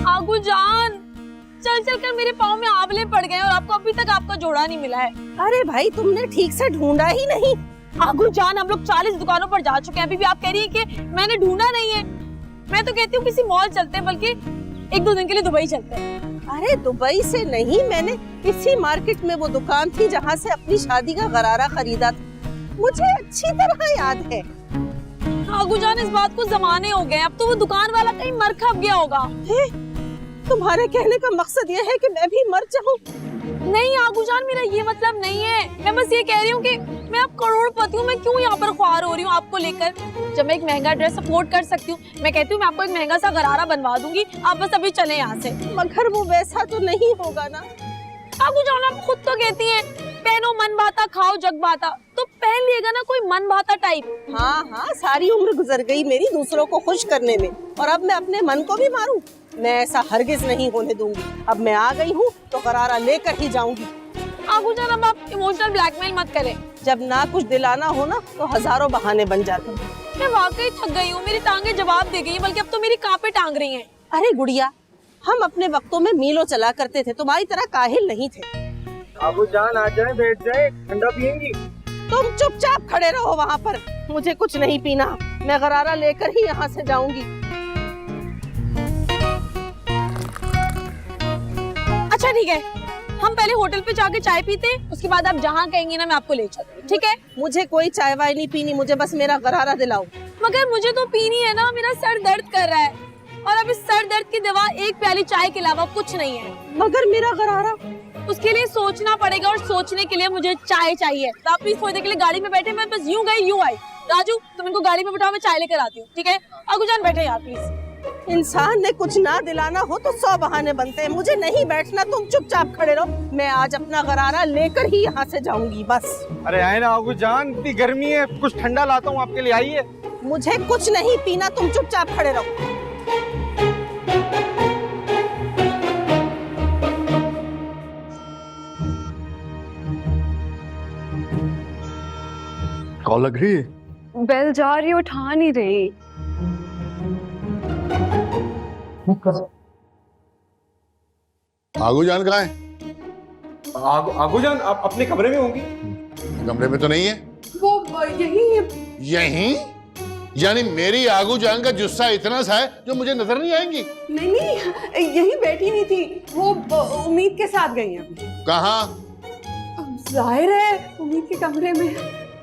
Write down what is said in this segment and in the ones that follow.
आगू जान, चल चल कर मेरे पाँव में आंवले पड़ गए और आपको अभी तक आपका जोड़ा नहीं मिला है। अरे भाई तुमने ठीक से ढूंढा ही नहीं। आगू जान, हम लोग 40 दुकानों पर जा चुके हैं, अभी भी आप कह रही है कि मैंने ढूंढा नहीं है। मैं तो कहती हूँ किसी मॉल चलते हैं, बल्कि 1-2 दिन के लिए दुबई चलते हैं। अरे दुबई से नहीं, मैंने इसी मार्केट में वो दुकान थी जहाँ से अपनी शादी का गरारा खरीदा था, मुझे अच्छी तरह याद है। आगू जान, इस बात को जमाने हो गए, अब तो वो दुकान वाला कहीं मर खप गया होगा। तुम्हारे कहने का मकसद ये है कि मैं भी मर जाऊं? नहीं आगू जान, मेरा ये मतलब नहीं है। मैं बस ये कह रही हूँ कि मैं अब करोड़पति हूँ, मैं क्यों यहाँ पर ख्वार हो रही हूँ आपको लेकर, जब मैं एक महंगा ड्रेस अफोर्ड कर सकती हूँ। मैं कहती हूँ मैं आपको एक महंगा सा गरारा बनवा दूंगी, आप बस अभी चले यहाँ से। मगर वो वैसा तो नहीं होगा ना। आगू जान, आप खुद तो कहती हैं पहनो मन भाता खाओ जग भाता, तो पहन लिएगा ना कोई मन भाता टाइप। हाँ हाँ, सारी उम्र गुजर गई मेरी दूसरों को खुश करने में, और अब मैं अपने मन को भी मारूं? मैं ऐसा हरगिज नहीं होने दूंगी। अब मैं आ गई हूँ तो गरारा लेकर ही जाऊंगी। आगू जान, अब आप इमोशनल ब्लैकमेल मत करें। जब ना कुछ दिलाना हो ना तो हजारों बहाने बन जाते हैं। मैं वाकई थक गई हूँ, मेरी टांगे जवाब दे गई, बल्कि अब तो मेरी कांपे टांग रही हैं। अरे गुड़िया, हम अपने वक्तों में मीलों चला करते थे, तुम्हारी तरह काहिल नहीं थे। आगू जान आ जाए, बैठ जाए, ठंडा पियेंगी? तुम चुपचाप खड़े रहो वहाँ पर, मुझे कुछ नहीं पीना, मैं गरारा लेकर ही यहाँ से जाऊंगी। अच्छा ठीक है, हम पहले होटल पे जाके चाय पीते हैं, उसके बाद आप जहाँ कहेंगी ना मैं आपको ले चलती हूँ, ठीक है? मुझे कोई चाय वाय नहीं पीनी, मुझे बस मेरा गरारा दिलाओ। मगर मुझे तो पीनी है ना, मेरा सर दर्द कर रहा है, और अब इस सर दर्द की दवा एक प्याली चाय के अलावा कुछ नहीं है। मगर मेरा गरारा, उसके लिए सोचना पड़ेगा, और सोचने के लिए मुझे चाय चाहिए। तो आप प्लीज थोड़ी देर के लिए गाड़ी में बैठे, मैं बस यूं गई यूं आई। राजू, तुम इनको गाड़ी में बिठाओ, मैं चाय लेकर आती हूँ, ठीक है? आगू जान बैठे यार प्लीज। इंसान ने कुछ ना दिलाना हो तो 100 बहाने बनते हैं। मुझे नहीं बैठना, तुम चुपचाप खड़े रहो, मैं आज अपना गरारा लेकर ही यहाँ से जाऊंगी बस। अरे आए ना आगू जान, इतनी गर्मी है, कुछ ठंडा लाता हूँ आपके लिए, आइए। मुझे कुछ नहीं पीना, तुम चुपचाप खड़े रहो। कॉल लग रही है? बेल जा रही, उठा नहीं रही। आगू जान कहाँ है? आगू जान आप अपने कमरे में होंगी। कमरे में तो नहीं है। वो यही है। यहीं? यानी मेरी आगू जान का जुस्सा इतना सा है जो मुझे नजर नहीं आएंगी? नहीं नहीं, यही बैठी हुई थी, वो उम्मीद के साथ गई है। कहाँ? जाहिर है उम्मीद के कमरे में।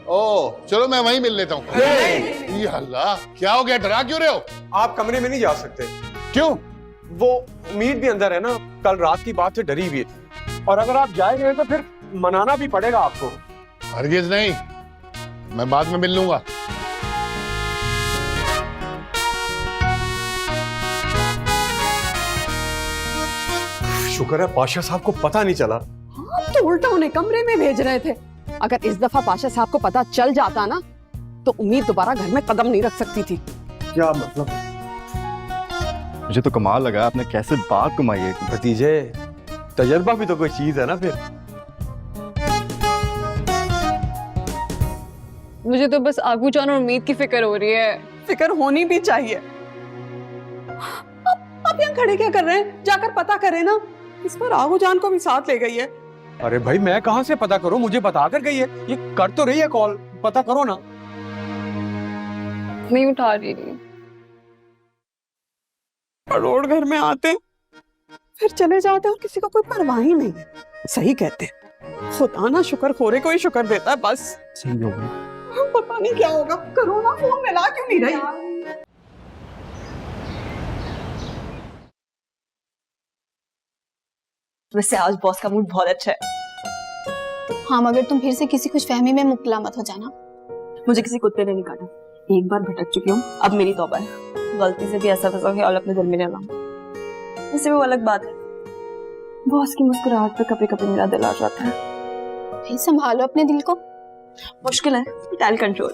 ओ चलो मैं वहीं मिल लेता हूँ। ये अल्लाह, क्या हो गया, डरा क्यों रहे हो? आप कमरे में नहीं जा सकते। क्यों? वो उम्मीद भी अंदर है ना, कल रात की बात से डरी हुई है, और अगर आप जाएंगे तो फिर मनाना भी पड़ेगा आपको। हरगिज नहीं, मैं बाद में मिल लूंगा। शुक्र है पाशा साहब को पता नहीं चला। हम तो उल्टा उन्हें कमरे में भेज रहे थे। अगर इस दफा पाशा साहब को पता चल जाता ना, तो उम्मीद दोबारा घर में कदम नहीं रख सकती थी। क्या मतलब? मुझे तो कमाल लगा आपने कैसे बात घुमाई है। भतीजे, तजर्बा भी तो कोई चीज है ना। फिर मुझे तो बस आगू जान और उम्मीद की फिक्र हो रही है। फिक्र होनी भी चाहिए। आप यहाँ खड़े क्या कर रहे हैं? जाकर पता करें ना। इस पर आगू जान को भी साथ ले गई है। अरे भाई मैं कहाँ से पता करूं, मुझे बता कर गई है। ये कर तो रही है कॉल, पता करो ना। नहीं उठा रही। करोड़ घर में आते फिर चले जाते और किसी को कोई परवाह ही नहीं है। सही कहते, खुदा ना शुक्र खोरे को ही शुक्र देता है बस। सही हो गया। पता नहीं क्या होगा। करो ना, फोन मिला क्यों नहीं रही? वैसे आज बॉस का मूड बहुत अच्छा है। हाँ, मगर तुम फिर से किसी खुशफहमी में मुब्तला मत हो जाना। मुझे किसी कुत्ते ने नहीं काटा, एक बार भटक चुकी हूँ, अब मेरी तौबा है। गलती से भी ऐसा फंसा ख्याल अपने दिल में न लाऊं। वैसे वो अलग बात है, बॉस की मुस्कुराहट पे कभी कभी मेरा दिल आ जाता है। भाई संभालो अपने दिल को। मुश्किल है, tile control.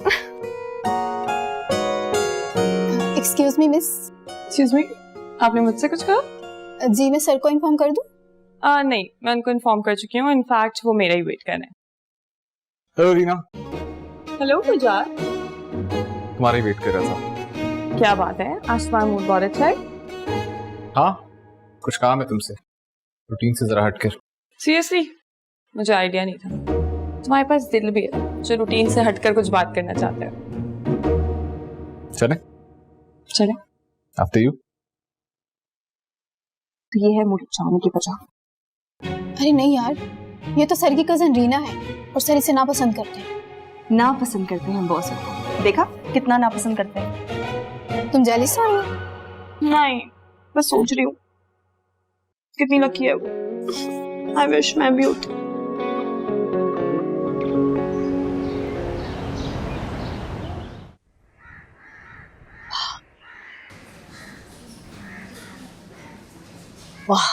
Excuse me miss. Excuse me, आपने मुझसे कुछ कहा? जी, मैं सर को इन्फॉर्म कर दूं? नहीं, मैं उनको इन्फॉर्म कर चुकी हूँ। इनफैक्ट वो मेरा ही वेट कर रहे हैं। हेलो रीना। हेलो गुजार, तुम्हारा ही वेट कर रहा था। क्या बात है, आज तुम्हारा मूड बहुत अच्छा है। हाँ, कुछ काम है तुमसे, रूटीन से जरा हटकर। सीरियसली मुझे आइडिया नहीं था तुम्हारे पास दिल भी है जो रूटीन से हटकर कुछ बात करना चाहते हो। चले आफ्टर यू। तो ये है मुझे जाने की वजह। अरे नहीं यार, ये तो सर की कजन रीना है और सर इसे नापसंद करते हैं। नापसंद करते हैं बॉस को, देखा कितना नापसंद करते हैं। तुम जेलिस हो? नहीं, मैं सोच रही हूँ कितनी लकी है वो। आई विश मैं भी होती। वाह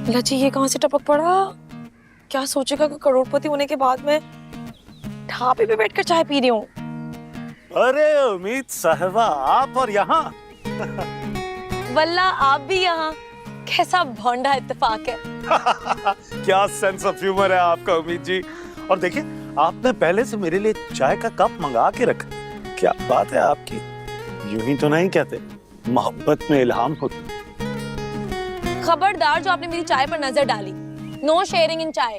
लची, ये कहाँ से टपक पड़ा? क्या सोचेगा कि करोड़पति होने के बाद मैं ढाबे पे बैठकर चाय पी रही हूँ। अरे उम्मीद साहिबा, आप और यहाँ? वल्ला आप भी यहाँ। कैसा भोंडा इत्तेफाक है। क्या सेंस ऑफ ह्यूमर है आपका उम्मीद जी। और देखिए, आपने पहले से मेरे लिए चाय का कप मंगा के रखा। क्या बात है आपकी। यूं ही तो नहीं कहते, मोहब्बत में इल्हाम होता। खबरदार जो आपने मेरी चाय पर नजर डाली। नो शेयरिंग इन चाय।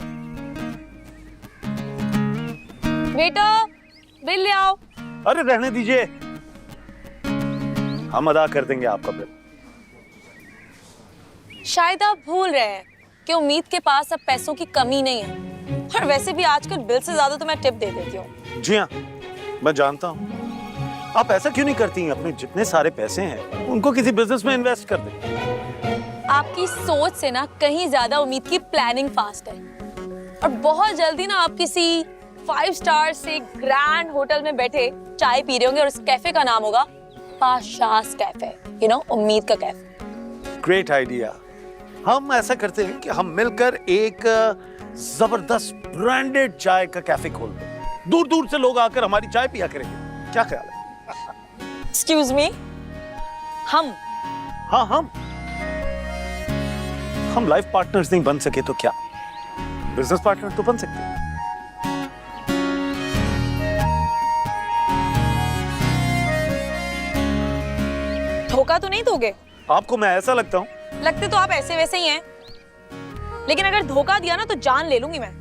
बेटा बिल ले आओ। अरे रहने दीजिए, हम अदा कर देंगे आपका बिल। शायद आप भूल रहे हैं कि उम्मीद के पास अब पैसों की कमी नहीं है। और वैसे भी आजकल बिल से ज्यादा तो मैं टिप दे देती हूँ। जी हाँ, मैं जानता हूँ। आप ऐसा क्यों नहीं करती हैं? अपने जितने सारे पैसे हैं उनको किसी बिजनेस में इन्वेस्ट कर दें। आपकी सोच से ना कहीं ज्यादा उम्मीद की प्लानिंग फास्ट है। और बहुत जल्दी ना आप किसी 5 स्टार से ग्रैंड होटल में बैठे चाय पी रहे होंगे और उस कैफे का नाम होगा पाशास कैफे। यू नो, उम्मीद का कैफे। Great idea. हम ऐसा करते हैं कि हम मिलकर एक जबरदस्त ब्रांडेड चाय का कैफे खोल दें। दूर दूर से लोग आकर हमारी चाय पिया करेंगे। क्या ख्याल है? एक्सक्यूज मी, हम? हाँ हम लाइफ पार्टनर्स नहीं बन सके तो क्या, बिजनेस पार्टनर तो बन सकते हैं। धोखा तो नहीं दोगे? आपको मैं ऐसा लगता हूँ? लगते तो आप ऐसे वैसे ही हैं, लेकिन अगर धोखा दिया ना तो जान ले लूंगी मैं।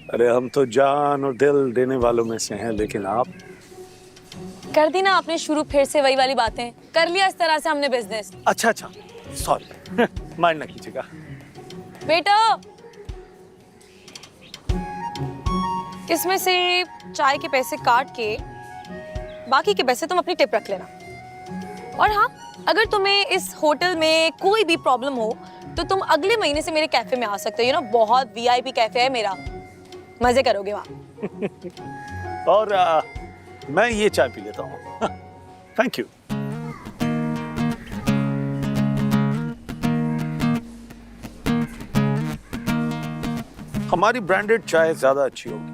अरे हम तो जान और दिल देने वालों में से हैं, लेकिन आप? कर दी ना आपने शुरू फिर से वही वाली बातें। कर लिया इस तरह से हमने बिजनेस। अच्छा सॉरी, माइंड ना कीजिएगा। बेटा इसमें से चाय के पैसे काट के बाकी के पैसे तुम अपनी टिप रख लेना। और हाँ, अगर तुम्हें इस होटल में कोई भी प्रॉब्लम हो तो तुम अगले महीने से मेरे कैफे में आ सकते हो। यू नो, बहुत वीआईपी कैफे है मेरा, मजे करोगे वहाँ। और मैं ये चाय पी लेता हूँ। Thank you. हमारी ब्रांडेड चाय ज्यादा अच्छी होगी।